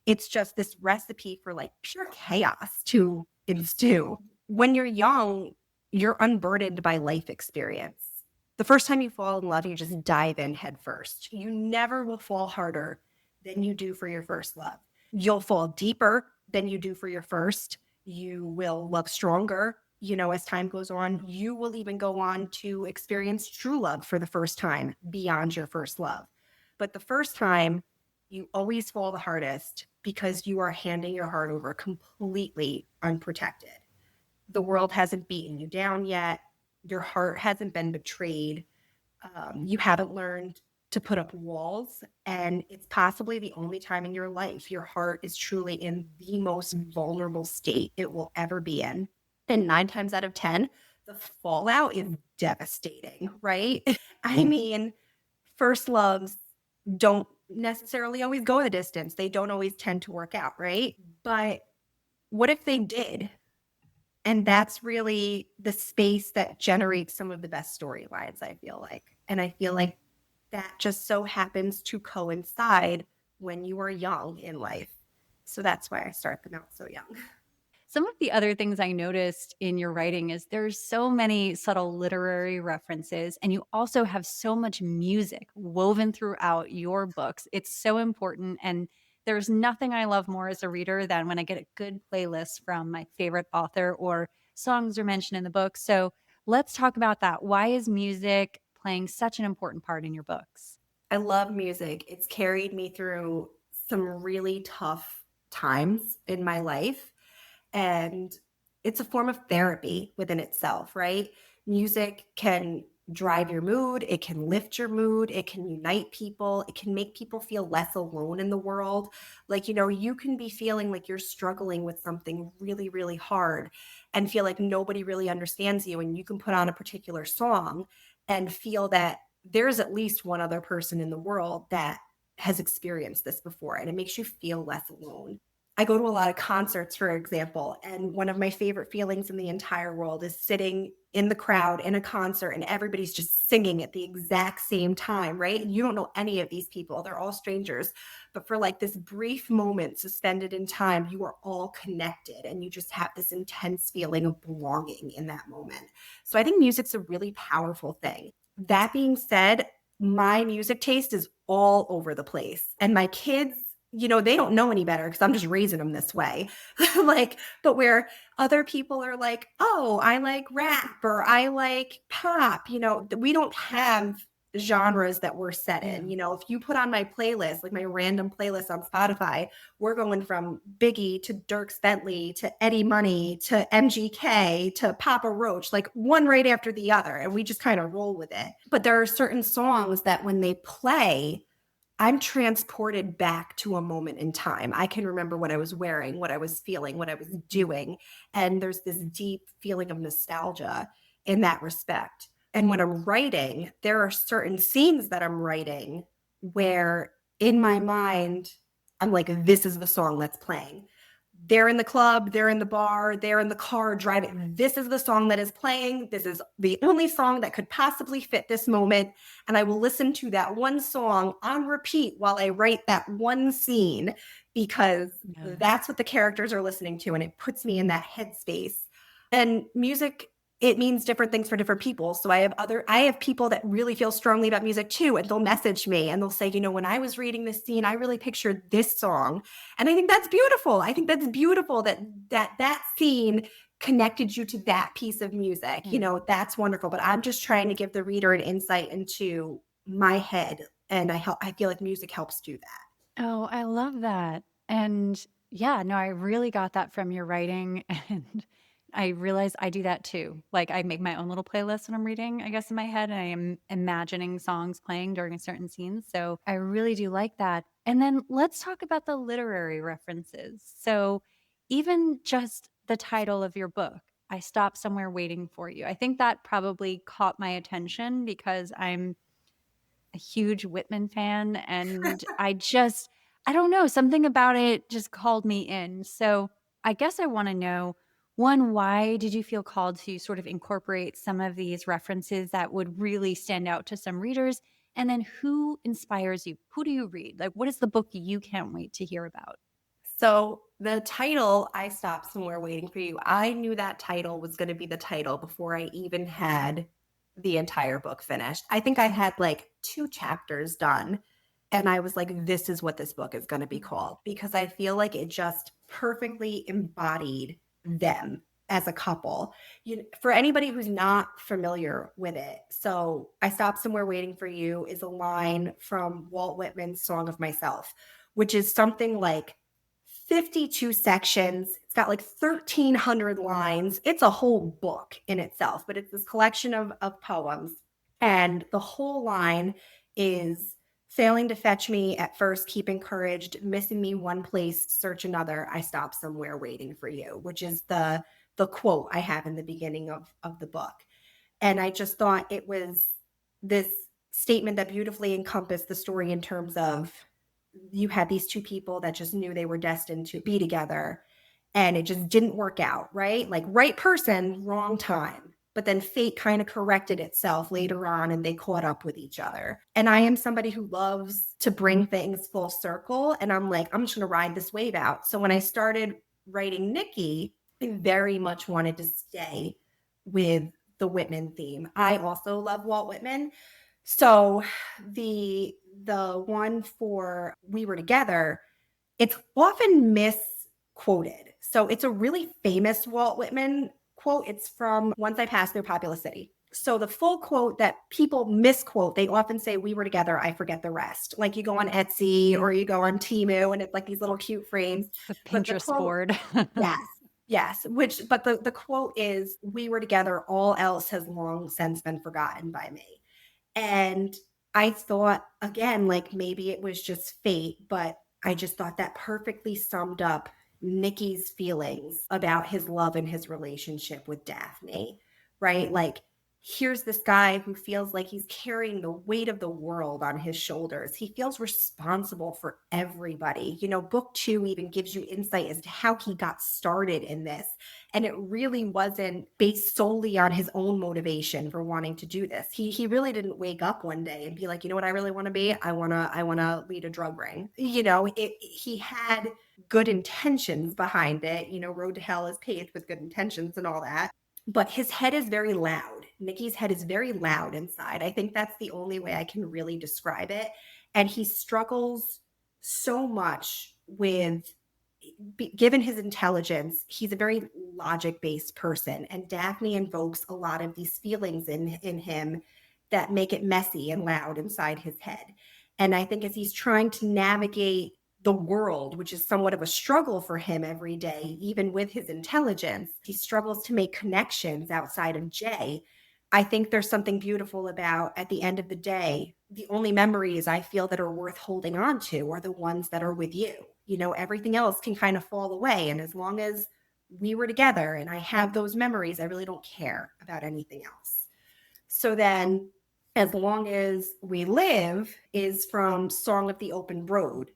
It's just this recipe for like pure chaos to ensue. When you're young, you're unburdened by life experience. The first time you fall in love, you just dive in head first. You never will fall harder than you do for your first love. You'll fall deeper than you do for your first. You will love stronger. As time goes on, you will even go on to experience true love for the first time beyond your first love. But the first time, you always fall the hardest because you are handing your heart over completely unprotected. The world hasn't beaten you down yet. Your heart hasn't been betrayed. You haven't learned to put up walls. And it's possibly the only time in your life your heart is truly in the most vulnerable state it will ever be in. And 9 times out of 10, the fallout is devastating, right? I mean, first loves don't necessarily always go the distance. They don't always tend to work out, right? But what if they did? And that's really the space that generates some of the best storylines, I feel like. And I feel like that just so happens to coincide when you are young in life. So that's why I start them out so young. Some of the other things I noticed in your writing is there's so many subtle literary references, and you also have so much music woven throughout your books. It's so important. And there's nothing I love more as a reader than when I get a good playlist from my favorite author or songs are mentioned in the book. So let's talk about that. Why is music playing such an important part in your books? I love music. It's carried me through some really tough times in my life. And it's a form of therapy within itself, right? Music can drive your mood, it can lift your mood, it can unite people, it can make people feel less alone in the world. Like, you can be feeling like you're struggling with something really, really hard and feel like nobody really understands you. And you can put on a particular song and feel that there's at least one other person in the world that has experienced this before, and it makes you feel less alone. I go to a lot of concerts, for example, and one of my favorite feelings in the entire world is sitting in the crowd in a concert and everybody's just singing at the exact same time, right? And you don't know any of these people, they're all strangers. But for like this brief moment suspended in time, you are all connected and you just have this intense feeling of belonging in that moment. So I think music's a really powerful thing. That being said, my music taste is all over the place. And my kids, they don't know any better because I'm just raising them this way. But where other people are like, oh, I like rap or I like pop, we don't have genres that we're set in. If you put on my playlist, like my random playlist on Spotify, we're going from Biggie to Dierks Bentley to Eddie Money to MGK to Papa Roach, like one right after the other. And we just kind of roll with it. But there are certain songs that when they play, I'm transported back to a moment in time. I can remember what I was wearing, what I was feeling, what I was doing. And there's this deep feeling of nostalgia in that respect. And when I'm writing, there are certain scenes that I'm writing where in my mind, I'm like, this is the song that's playing. They're in the club, they're in the bar, they're in the car driving. This is the song that is playing. This is the only song that could possibly fit this moment. And I will listen to that one song on repeat while I write that one scene because Yeah. that's what the characters are listening to and it puts me in that headspace. And music, it means different things for different people. So I have people that really feel strongly about music too, and they'll message me and they'll say, you know, when I was reading this scene, I really pictured this song. And I think that's beautiful. I think that's beautiful that scene connected you to that piece of music. Yeah. You know, that's wonderful. But I'm just trying to give the reader an insight into my head. And I feel like music helps do that. Oh, I love that. And yeah, no, I really got that from your writing. And I realize I do that too. Like I make my own little playlist when I'm reading, I guess, in my head, and I am imagining songs playing during a certain scene. So I really do like that. And then let's talk about the literary references. So even just the title of your book, I Stopped Somewhere Waiting for You. I think that probably caught my attention because I'm a huge Whitman fan, and I don't know, something about it just called me in. So I guess I want to know, one, why did you feel called to sort of incorporate some of these references that would really stand out to some readers? And then who inspires you? Who do you read? Like, what is the book you can't wait to hear about? So the title, I Stopped Somewhere Waiting for You, I knew that title was going to be the title before I even had the entire book finished. I think I had like 2 chapters done. And I was like, this is what this book is going to be called because I feel like it just perfectly embodied them as a couple. For anybody who's not familiar with it, so I Stopped Somewhere Waiting for You is a line from Walt Whitman's Song of Myself, which is something like 52 sections. It's got like 1,300 lines. It's a whole book in itself, but it's this collection of poems. And the whole line is failing to fetch me at first, keep encouraged, missing me one place, search another. I stop somewhere waiting for you, which is the quote I have in the beginning of the book. And I just thought it was this statement that beautifully encompassed the story in terms of you had these 2 people that just knew they were destined to be together and it just didn't work out, right? Like right person, wrong time. But then fate kind of corrected itself later on and they caught up with each other. And I am somebody who loves to bring things full circle. And I'm like, I'm just going to ride this wave out. So when I started writing Nikki, I very much wanted to stay with the Whitman theme. I also love Walt Whitman. So the one for We Were Together, it's often misquoted. So it's a really famous Walt Whitman quote. It's from Once I Passed Through Populous City. So the full quote that people misquote, they often say, we were together, I forget the rest. Like you go on Etsy or you go on Temu and it's like these little cute frames. The But the Pinterest quote, board. yes, yes. But the quote is, we were together, all else has long since been forgotten by me. And I thought, again, like maybe it was just fate, but I just thought that perfectly summed up Nikki's feelings about his love and his relationship with Daphne, right? Like, here's this guy who feels like he's carrying the weight of the world on his shoulders. He feels responsible for everybody. You know, book 2 even gives you insight as to how he got started in this. And it really wasn't based solely on his own motivation for wanting to do this. He really didn't wake up one day and be like, you know what I really want to be? I wanna lead a drug ring. You know, he had good intentions behind it. You know, Road to Hell is paved with good intentions and all that. But his head is very loud. Nikki's head is very loud inside. I think that's the only way I can really describe it. And he struggles so much with given his intelligence, he's a very logic based person. And Daphne invokes a lot of these feelings in him that make it messy and loud inside his head. And I think as he's trying to navigate the world, which is somewhat of a struggle for him every day, even with his intelligence, he struggles to make connections outside of Jay. I think there's something beautiful about at the end of the day, the only memories I feel that are worth holding on to are the ones that are with you. You know, everything else can kind of fall away. And as long as we were together and I have those memories, I really don't care about anything else. So then, as long as we live is from Song of the Open Road,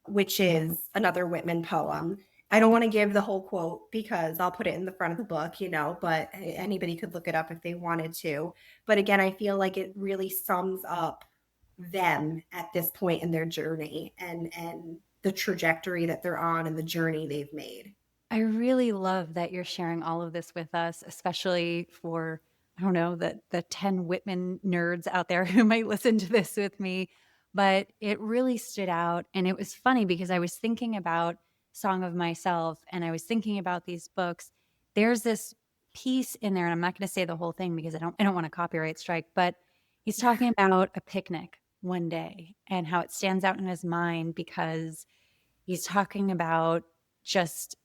which is another Whitman poem. I don't want to give the whole quote because I'll put it in the front of the book, you know, but anybody could look it up if they wanted to. But again, I feel like it really sums up them at this point in their journey and the trajectory that they're on and the journey they've made. I really love that you're sharing all of this with us, especially for, I don't know, the 10 Whitman nerds out there who might listen to this with me. But it really stood out. And it was funny because I was thinking about Song of Myself and I was thinking about these books. There's this piece in there, and I'm not going to say the whole thing because I don't want a copyright strike, but he's talking about a picnic one day and how it stands out in his mind because he's talking about just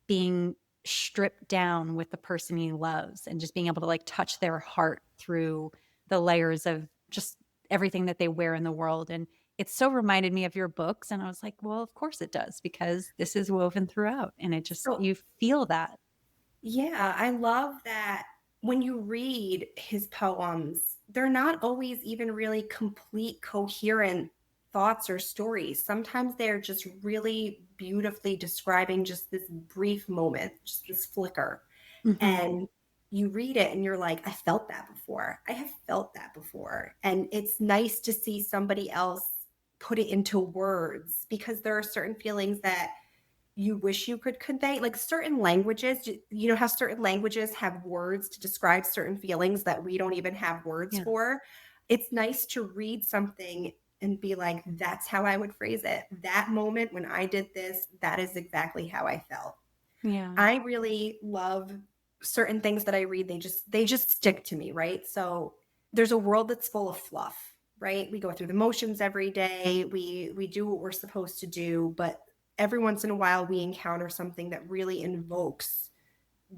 being stripped down with the person he loves and just being able to like touch their heart through the layers of just everything that they wear in the world. And it so reminded me of your books. And I was like, well, of course it does, because this is woven throughout. And it just, So you feel that. yeah, I love that when you read his poems, they're not always even really complete, coherent thoughts or stories. Sometimes they're just really beautifully describing just this brief moment, just this flicker. Hmm. And you read it and you're like, I felt that before. I have felt that before. And it's nice to see somebody else put it into words, because there are certain feelings that you wish you could convey, like certain languages. You know how certain languages have words to describe certain feelings that we don't even have words Yeah. for. It's nice to read something and be like, that's how I would phrase it. That moment when I did this, that is exactly how I felt. Yeah. I really love certain things that I read. They just stick to me, right? So there's a world that's full of fluff, right? We go through the motions every day. We do what we're supposed to do, but every once in a while we encounter something that really invokes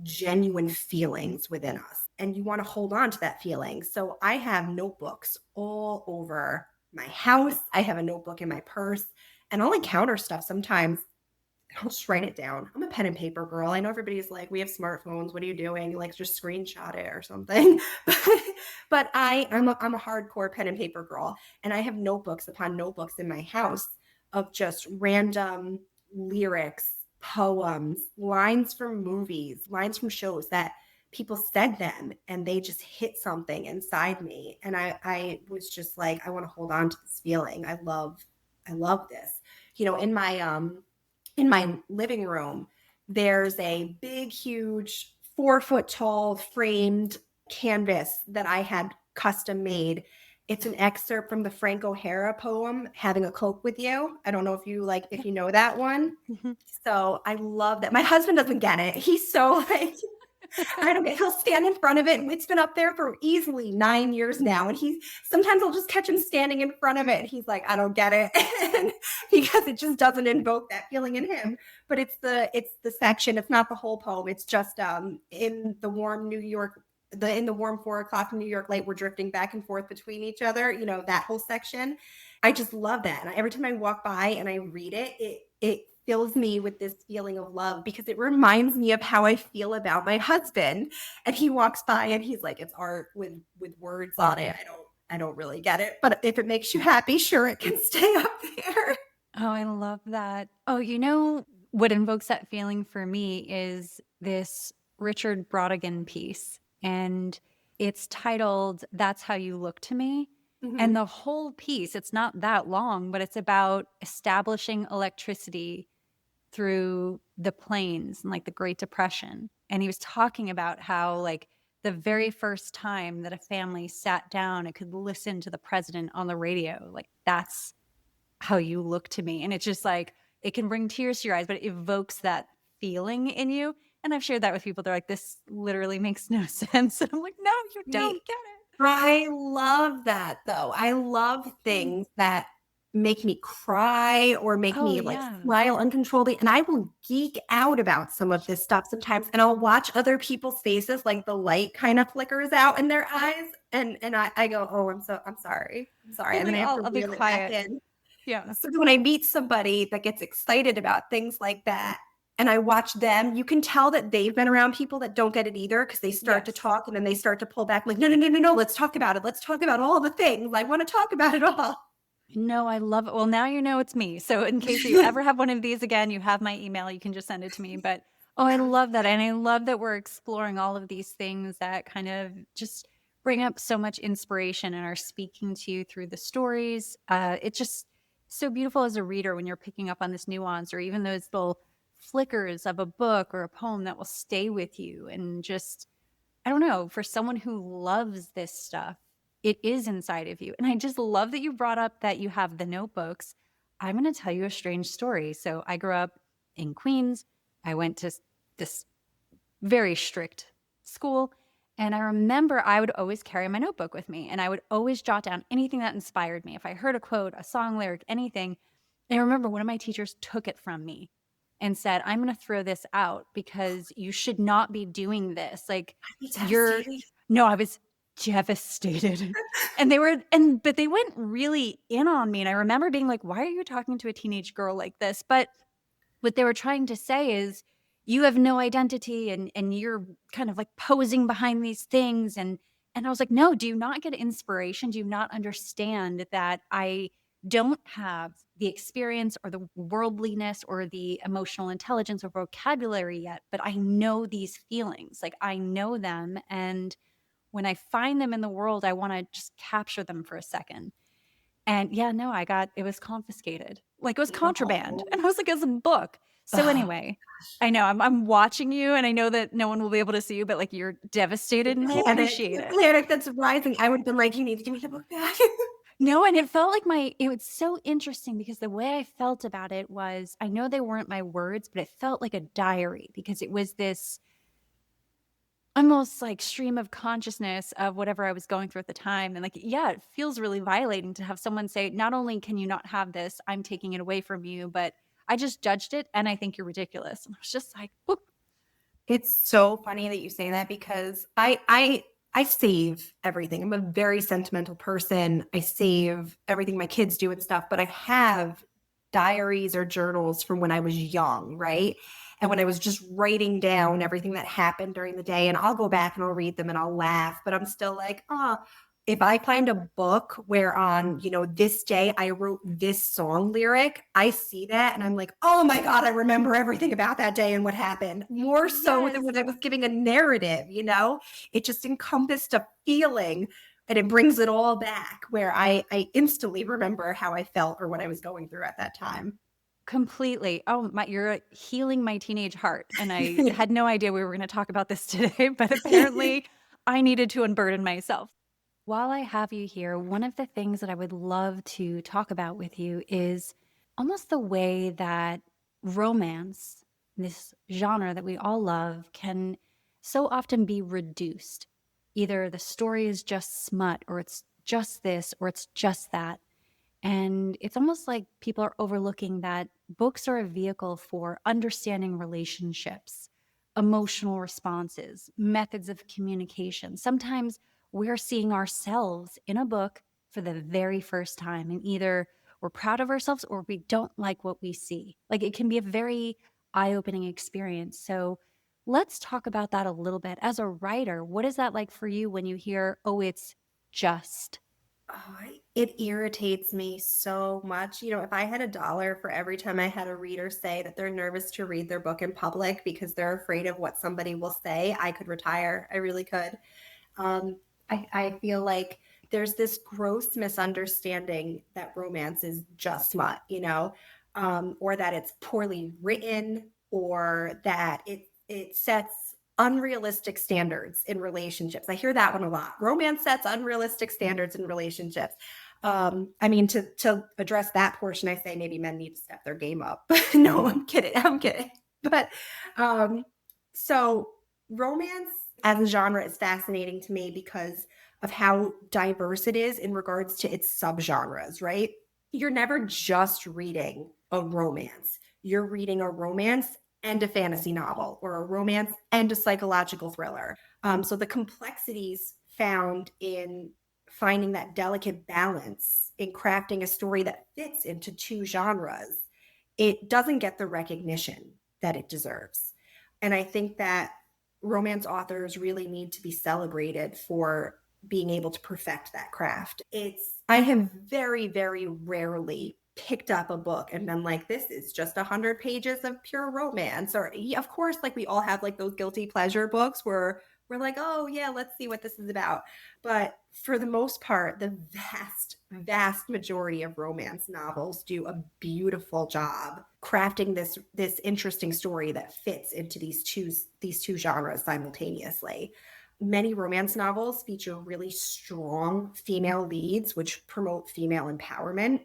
genuine feelings within us. And you want to hold on to that feeling. So I have notebooks all over my house. I have a notebook in my purse, and I'll encounter stuff sometimes. I'll just write it down. I'm a pen and paper girl. I know everybody's like, we have smartphones. What are you doing? Like, just screenshot it or something. But I'm a hardcore pen and paper girl. And I have notebooks upon notebooks in my house of just random lyrics, poems, lines from movies, lines from shows that people said them and they just hit something inside me. And I was just like, I want to hold on to this feeling. I love this. You know, in my living room, there's a big, huge 4 foot tall framed canvas that I had custom made. It's an excerpt from the Frank O'Hara poem, Having a Coke with You. I don't know if you know that one. Mhm. So I love that. My husband doesn't get it. He's so like, I don't get. He'll stand in front of it. And it's been up there for easily 9 years now. And sometimes I'll just catch him standing in front of it. And he's like, I don't get it. Because it just doesn't invoke that feeling in him. But it's the section. It's not the whole poem. It's just in the warm New York, in the warm 4 o'clock New York light, we're drifting back and forth between each other. You know, that whole section. I just love that. And every time I walk by and I read it, it fills me with this feeling of love, because it reminds me of how I feel about my husband. And he walks by and he's like, it's art with words on it. I don't really get it, but if it makes you happy, sure, it can stay up there. Oh, I love that. Oh, you know what invokes that feeling for me is this Richard Brodigan piece, and it's titled That's How You Look to Me. And Mhm. the whole piece, it's not that long, but it's about establishing electricity through the plains and like the Great Depression. And he was talking about how, like, the very first time that a family sat down and could listen to the president on the radio, like, that's how you look to me. And it's just like, it can bring tears to your eyes, but it evokes that feeling in you. And I've shared that with people. They're like, this literally makes no sense. And I'm like, no, you See, don't get I love that though. I love it. things that make me cry or make Oh, me like yeah. smile uncontrollably. And I will geek out about some of this stuff sometimes. And I'll watch other people's faces, like the light kind of flickers out in their eyes. And I go, oh, I'm sorry. I'm sorry. You're And then like, I have to I'll be reel it back quiet. in. Yeah. So when I meet somebody that gets excited about things like that, and I watch them, you can tell that they've been around people that don't get it either, because they start to Yes. talk and then they start to pull back, like, no, no, no, no, no, let's talk about it. Let's talk about all the things. I want to talk about it all. No, I love it. Well, now you know it's me. So in case you ever have one of these again, you have my email. You can just send it to me. But oh, I Yes. love that. And I love that we're exploring all of these things that kind of just bring up so much inspiration and are speaking to you through the stories. It just so beautiful as a reader when you're picking up on this nuance or even those little flickers of a book or a poem that will stay with you. And just, I don't know, for someone who loves this stuff, it is inside of you. And I just love that you brought up that you have the notebooks. I'm going to tell you a strange story. So I grew up in Queens. I went to this very strict school. And I remember I would always carry my notebook with me and I would always jot down anything that inspired me. If I heard a quote, a song lyric, anything. And I remember one of my teachers took it from me and said, I'm going to throw this out because you should not be doing this. Like, I'd be you're, devastated. no, I was devastated. But they went really in on me. And I remember being like, why are you talking to a teenage girl like this? But what they were trying to say is you have no identity and you're kind of like posing behind these things. And I was like, no, do you not get inspiration? Do you not understand that I don't have the experience or the worldliness or the emotional intelligence or vocabulary yet, but I know these feelings. Like I know them. And when I find them in the world, I want to just capture them for a second. And yeah, no, it was confiscated. Like it was contraband. And No. I was like, it's a book. So Oh, anyway, I know I'm watching you and I know that no one will be able to see you, but like you're devastated and I appreciate the it. panic that's rising. I would have been like, you need to give me the book back. No, and it felt like it was so interesting because the way I felt about it was I know they weren't my words, but it felt like a diary because it was this almost like stream of consciousness of whatever I was going through at the time. And like, yeah, it feels really violating to have someone say, not only can you not have this, I'm taking it away from you, but I just judged it and I think you're ridiculous. And I was just like, whoop. It's so funny that you say that because I save everything. I'm a very sentimental person. I save everything my kids do and stuff, but I have diaries or journals from when I was young, right? And when I was just writing down everything that happened during the day, and I'll go back and I'll read them and I'll laugh, but I'm still like, oh, if I find a book where on, this day I wrote this song lyric, I see that and I'm like, oh my God, I remember everything about that day and what happened. More so than Yes. when I was giving a narrative, it just encompassed a feeling and it brings it all back where I instantly remember how I felt or what I was going through at that time. Completely. Oh my, you're healing my teenage heart. And I had no idea we were going to talk about this today, but apparently I needed to unburden myself. While I have you here, one of the things that I would love to talk about with you is almost the way that romance, this genre that we all love, can so often be reduced. Either the story is just smut, or it's just this, or it's just that. And it's almost like people are overlooking that books are a vehicle for understanding relationships, emotional responses, methods of communication. Sometimes we're seeing ourselves in a book for the very first time, and either we're proud of ourselves or we don't like what we see. Like it can be a very eye opening experience. So let's talk about that a little bit. As a writer, what is that like for you when you hear, oh, it's just? Oh, it irritates me so much. If I had $1 for every time I had a reader say that they're nervous to read their book in public because they're afraid of what somebody will say, I could retire. I really could. Um, I feel like there's this gross misunderstanding that romance is just smut, or that it's poorly written, or that it sets unrealistic standards in relationships. I hear that one a lot. Romance sets unrealistic standards in relationships. I mean, to address that portion, I say maybe men need to step their game up. No, I'm kidding. I'm kidding. But so romance as a genre is fascinating to me because of how diverse it is in regards to its subgenres, right? You're never just reading a romance. You're reading a romance and a fantasy novel, or a romance and a psychological thriller. So the complexities found in finding that delicate balance in crafting a story that fits into two genres, it doesn't get the recognition that it deserves. And I think that romance authors really need to be celebrated for being able to perfect that craft. I have very, very rarely picked up a book and been like, this is just 100 pages of pure romance. Or of course, like we all have like those guilty pleasure books where we're like, oh yeah, let's see what this is about. But for the most part, the vast majority of romance novels do a beautiful job crafting this interesting story that fits into these two genres simultaneously. Many romance novels feature really strong female leads, which promote female empowerment.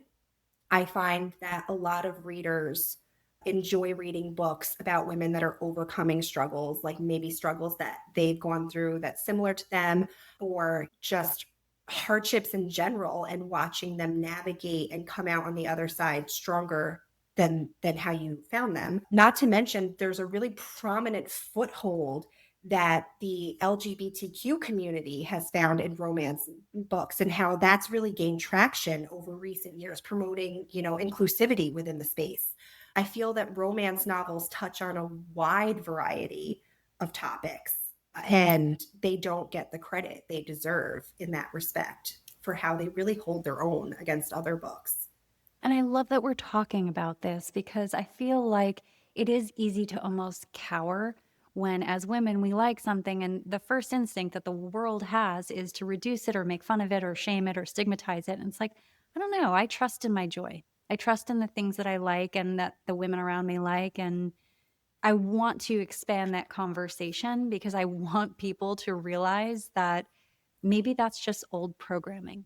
I find that a lot of readers enjoy reading books about women that are overcoming struggles, like maybe struggles that they've gone through that's similar to them, or just hardships in general, and watching them navigate and come out on the other side stronger than how you found them. Not to mention, there's a really prominent foothold that the LGBTQ community has found in romance books, and how that's really gained traction over recent years, promoting, inclusivity within the space. I feel that romance novels touch on a wide variety of topics, and they don't get the credit they deserve in that respect for how they really hold their own against other books. And I love that we're talking about this because I feel like it is easy to almost cower when, as women, we like something, and the first instinct that the world has is to reduce it or make fun of it or shame it or stigmatize it. And it's like, I don't know. I trust in my joy. I trust in the things that I like and that the women around me like. And I want to expand that conversation because I want people to realize that maybe that's just old programming.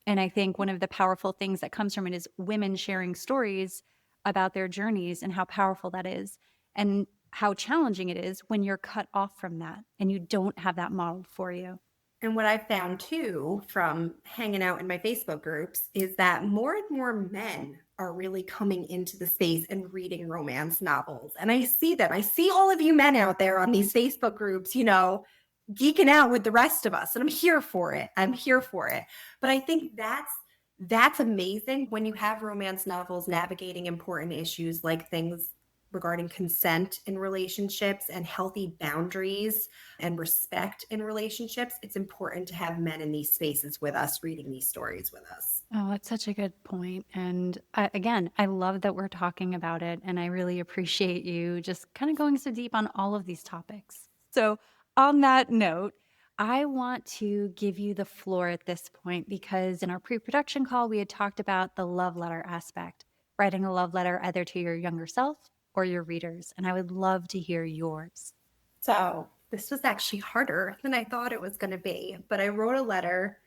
And I think one of the powerful things that comes from it is women sharing stories about their journeys and how powerful that is, and how challenging it is when you're cut off from that and you don't have that modeled for you. And what I've found too from hanging out in my Facebook groups is that more and more men are really coming into the space and reading romance novels. And I see them. I see all of you men out there on these Facebook groups, geeking out with the rest of us. And I'm here for it. I'm here for it. But I think that's amazing when you have romance novels navigating important issues like things regarding consent in relationships and healthy boundaries and respect in relationships. It's important to have men in these spaces with us, reading these stories with us. Oh, that's such a good point. And again, I love that we're talking about it. And I really appreciate you just kind of going so deep on all of these topics. So, on that note, I want to give you the floor at this point because in our pre production call, we had talked about the love letter aspect, writing a love letter either to your younger self or your readers. And I would love to hear yours. So this was actually harder than I thought it was going to be. But I wrote a letter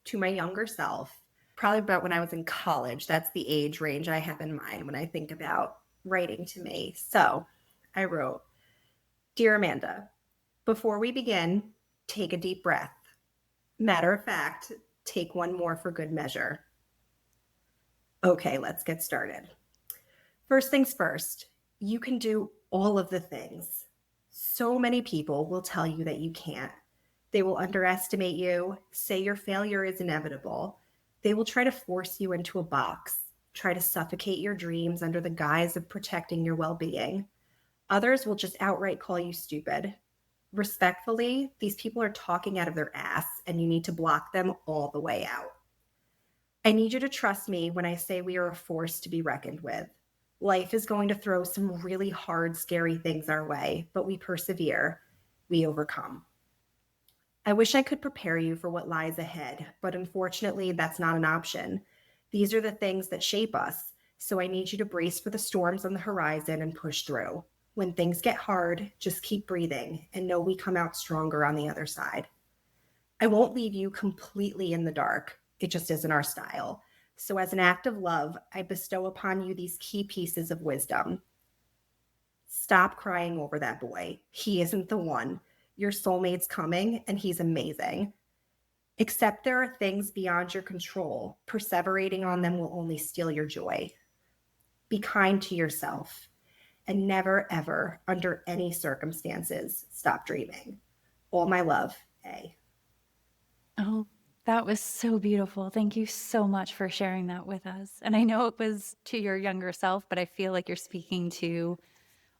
to my younger self, probably about when I was in college. That's the age range I have in mind when I think about writing to me. So I wrote, Dear Amanda, before we begin, take a deep breath. Matter of fact, take one more for good measure. Okay, let's get started. First things first, you can do all of the things. So many people will tell you that you can't. They will underestimate you, say your failure is inevitable. They will try to force you into a box, try to suffocate your dreams under the guise of protecting your well being. Others will just outright call you stupid. Respectfully, these people are talking out of their ass, and you need to block them all the way out. I need you to trust me when I say we are a force to be reckoned with. Life is going to throw some really hard, scary things our way, but we persevere. We overcome. I wish I could prepare you for what lies ahead, but unfortunately, that's not an option. These are the things that shape us, so I need you to brace for the storms on the horizon and push through. When things get hard, just keep breathing and know we come out stronger on the other side. I won't leave you completely in the dark. It just isn't our style. So, as an act of love, I bestow upon you these key pieces of wisdom. Stop crying over that boy. He isn't the one. Your soulmate's coming, and he's amazing. Except there are things beyond your control. Perseverating on them will only steal your joy. Be kind to yourself, and never, ever, under any circumstances, stop dreaming. All my love, A. Oh, that was so beautiful. Thank you so much for sharing that with us. And I know it was to your younger self, but I feel like you're speaking to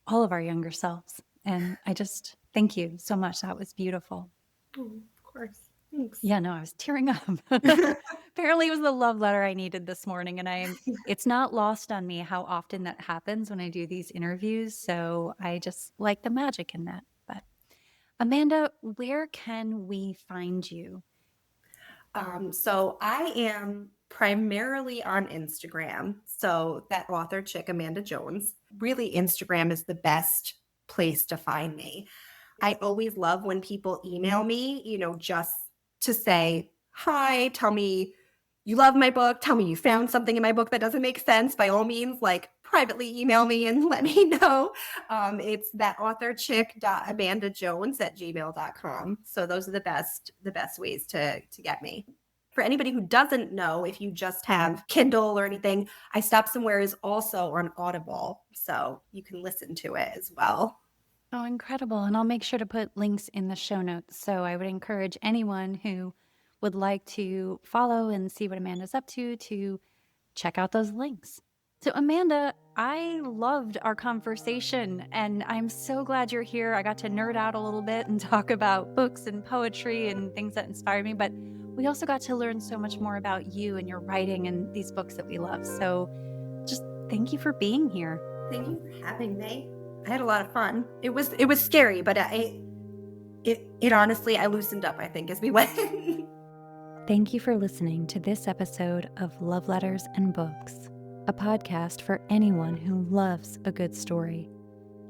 all of our younger selves. And I just thank you so much. That was beautiful. Oh, of course. Thanks. Yeah, no, I was tearing up. Apparently it was the love letter I needed this morning. And it's not lost on me how often that happens when I do these interviews. So I just like the magic in that. But Amanda, where can we find you? So I am primarily on Instagram. So that author chick, Amanda Jones, really Instagram is the best place to find me. I always love when people email me, just to say, hi, tell me you love my book. Tell me you found something in my book that doesn't make sense. By all means, like privately email me and let me know. It's that author chick.amandajones@gmail.com. So those are the best ways to get me. For anybody who doesn't know, if you just have Kindle or anything, I Stop Somewhere is also on Audible. So you can listen to it as well. Oh, incredible. And I'll make sure to put links in the show notes. So I would encourage anyone who would like to follow and see what Amanda's up to check out those links. So, Amanda, I loved our conversation and I'm so glad you're here. I got to nerd out a little bit and talk about books and poetry and things that inspired me, but we also got to learn so much more about you and your writing and these books that we love. So, just thank you for being here. Thank you for having me. I had a lot of fun. It was scary, but it honestly, I loosened up, I think, as we went. Thank you for listening to this episode of Love Letters and Books, a podcast for anyone who loves a good story.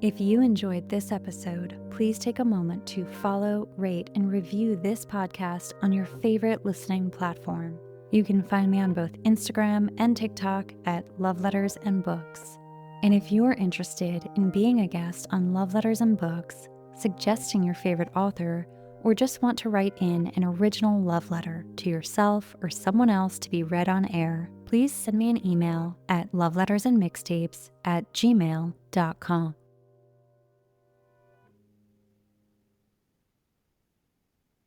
If you enjoyed this episode, please take a moment to follow, rate, and review this podcast on your favorite listening platform. You can find me on both Instagram and TikTok at Love Letters and Books. And if you're interested in being a guest on Love Letters and Books, suggesting your favorite author, or just want to write in an original love letter to yourself or someone else to be read on air, please send me an email at lovelettersandmixtapes@gmail.com.